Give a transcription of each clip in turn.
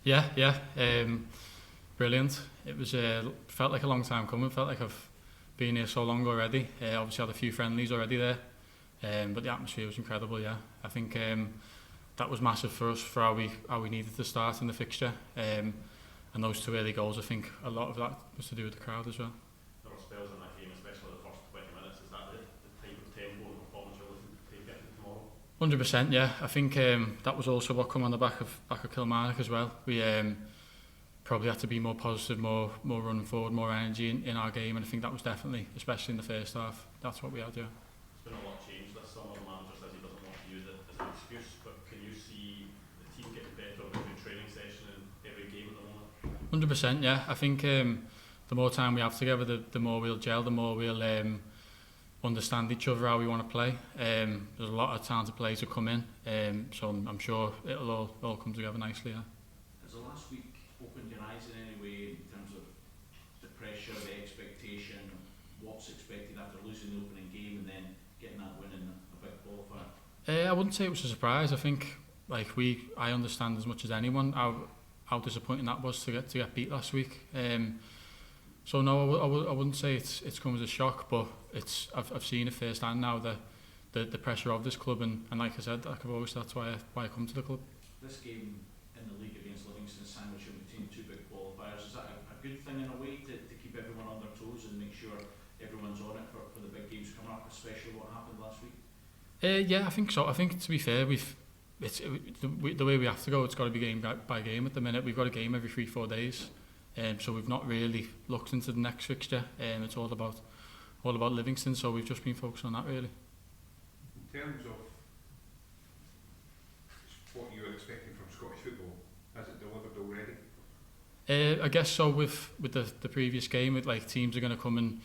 Yeah. Brilliant. It was felt like a long time coming. Felt like I've been here so long already. Obviously had a few friendlies already there, but the atmosphere was incredible. Yeah, I think that was massive for us for how we needed to start in the fixture. And those two early goals, I think a lot of that was to do with the crowd as well. There were spells in that game, especially the first 20 minutes. Is that the type of tempo and performance you're looking to get to tomorrow? 100%, yeah. I think that was also what come on the back of Kilmarnock as well. We probably had to be more positive, more running forward, more energy in our game, and I think that was definitely, especially in the first half, that's what we had. Yeah. There's been a lot of change this summer. The manager says he doesn't want to use it as an excuse, but can you see the team getting better with every training session and every game at the moment? 100%, yeah. I think the more time we have together, the more we'll gel, the more we'll understand each other, how we want to play. There's a lot of talented players who come in, so I'm sure it'll all come together nicely. Yeah. Has the last week opened your eyes in any way in terms of the pressure, the expectation, what's expected after losing the opening game and then getting that win in a big qualifier? I wouldn't say it was a surprise. I think I understand as much as anyone how disappointing that was to get beat last week. So no, I wouldn't say it's come as a shock, but I've seen it firsthand now, the pressure of this club, and like I said, like I've always said, that's why I come to the club. This game in the league against Livingston, sandwiched in between two big qualifiers, is that a good thing in a way to keep everyone on their toes and make sure everyone's on it for the big games coming up, especially what happened last week? Yeah, I think so. I think, to be fair, the way we have to go, it's got to be game by game at the minute. We've got a game every 3-4 days, so we've not really looked into the next fixture. It's all about Livingston, so we've just been focused on that really. In terms of what you were expecting from Scottish football, has it delivered already? I guess so. With the previous game, teams are going to come and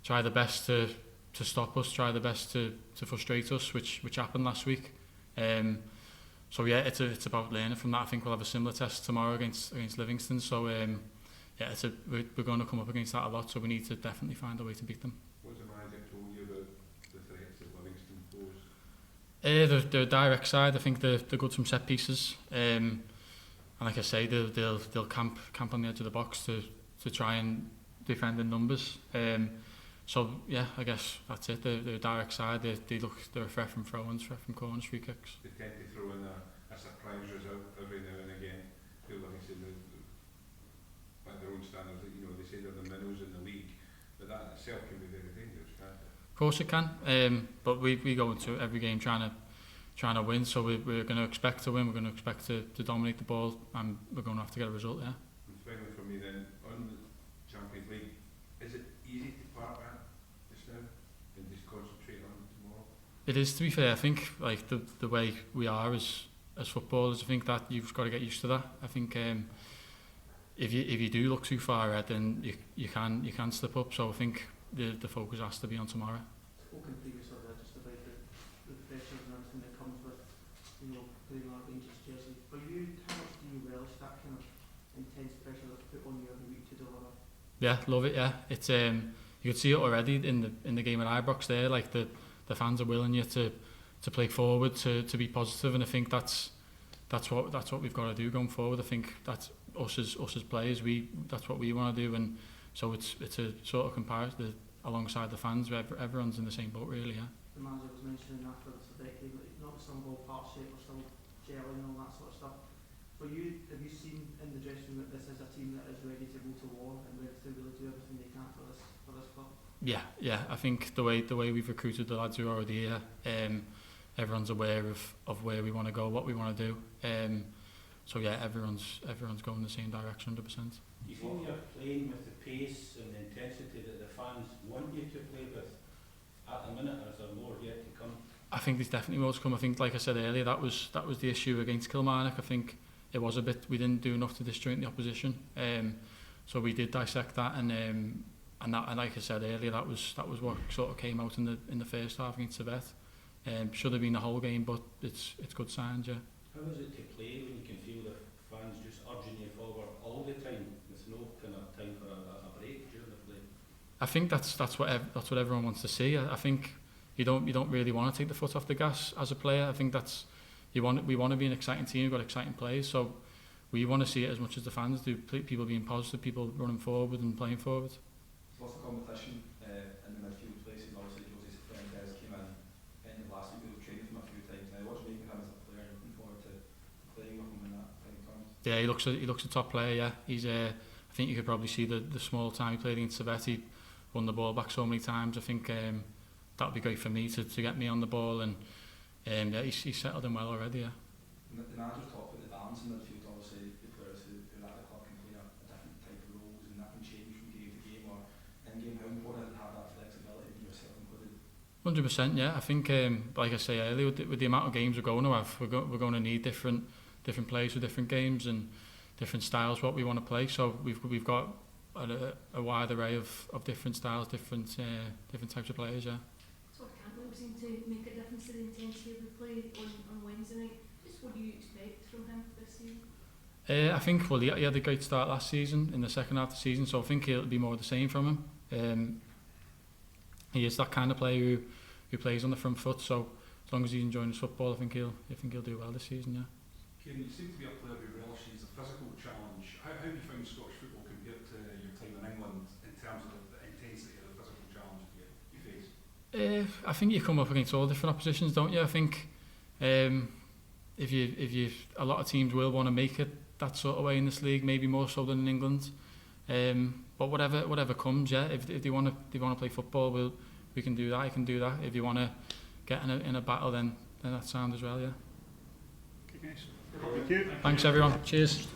try the best to stop us, try the best to frustrate us, which happened last week. So yeah, it's about learning from that. I think we'll have a similar test tomorrow against Livingston. So yeah, we're going to come up against that a lot. So we need to definitely find a way to beat them. What's the manager told you about the threats that Livingston pose? They're a direct side. I think they're good from set pieces. And like I say, they'll camp on the edge of the box to try and defend in numbers. So yeah, I guess that's it. They're a direct side. They're a threat from throw-ins, threat from corners, free kicks. They tend to throw in a surprise result every now and again. Feel like I said, by their own standards, they say they're the minnows in the league, but that itself can be very dangerous, can't it? Of course it can. But we go into every game trying to win. So we're going to expect to win. We're going to expect to dominate the ball, and we're going to have to get a result. Yeah. And finally, for me then, on the Champions League, is it easy to park that just now and just concentrate on tomorrow? It is, to be fair. I think the way we are as footballers, I think that you've got to get used to that. I think if you do look too far ahead, then you can slip up. So I think the focus has to be on tomorrow. Spoken previously just about the pressure and everything that comes with playing our Rangers jersey. For you, how much do you relish that kind of intense pressure that's put on you every week to deliver? Yeah, love it. Yeah, it's you could see it already in the game at Ibrox there. Like the fans are willing you to play forward, to be positive, and I think that's what we've got to do going forward. I think that's us as players. That's what we want to do, and so it's a sort of comparison alongside the fans. Everyone's in the same boat, really. Yeah. The manager was mentioning after the Quebec game that not some ball part shape or still gelling and all that sort of stuff. For you, have you seen in the dressing room that this is a team that is ready to go to war and ready to really do everything they can for this club? Yeah. I think the way we've recruited the lads who are already here, everyone's aware of where we want to go, what we want to do. So yeah, everyone's going the same direction, 100%. You feel you're playing with the pace and the intensity that the fans want you to play with at the minute, or is there more yet to come? I think there's definitely more to come. I think, like I said earlier, that was the issue against Kilmarnock. I think it was we didn't do enough to disjoint the opposition. So we did dissect that, and like I said earlier, that was what sort of came out in the first half against Cifuentes. Should have been the whole game, but it's good signs, yeah. How is it to play when you can feel the fans just urging you forward all the time with no kind of time for a break during the play? I think that's what everyone wants to see. I think you don't really want to take the foot off the gas as a player. I think we want to be an exciting team. We've got exciting players, so we want to see it as much as the fans do. People being positive, people running forward and playing forward. What's the competition in the midfield places? Obviously, Jose Cifuentes came in the last week. We've trained him a few times now. What do you make of him as a player? Looking forward to playing with him in that time comes. Yeah, he looks a top player. Yeah, he's I think you could probably see the small time he played against Cifuentes, won the ball back so many times. I think that would be great for me to get me on the ball, and yeah, he's settled in well already. Yeah. The manager's talked about the balance in midfield. Obviously, the players who are at the club can play a different type of roles, and that can change from game to game or in game. How important is it to have that flexibility, yourself included? 100%. Yeah, I think like I say earlier, with the amount of games we're going to have, we're going to need different players for different games and different styles what we want to play. So we've got a wide array of different styles, different types of players. Yeah. So I can't really seem to make a difference to the intensity of the play on Wednesday night. Just what do you expect from him this season? I think he had a great start last season in the second half of the season, so I think it'll be more of the same from him. He is that kind of player who plays on the front foot, so as long as he's enjoying his football, I think he'll do well this season. Yeah. Kieran, you seem to be a player who relishes the physical challenge. How have you found Scottish football compared to your time in England in terms of the intensity of the physical challenge you face? I think you come up against all different oppositions, don't you? I think if you a lot of teams will want to make it that sort of way in this league, maybe more so than in England. But whatever comes, yeah. If they want to play football, we can do that. I can do that. If you want to get in a battle, then that's sound as well, yeah. Okay, guys. Thank you. Thanks everyone. Cheers.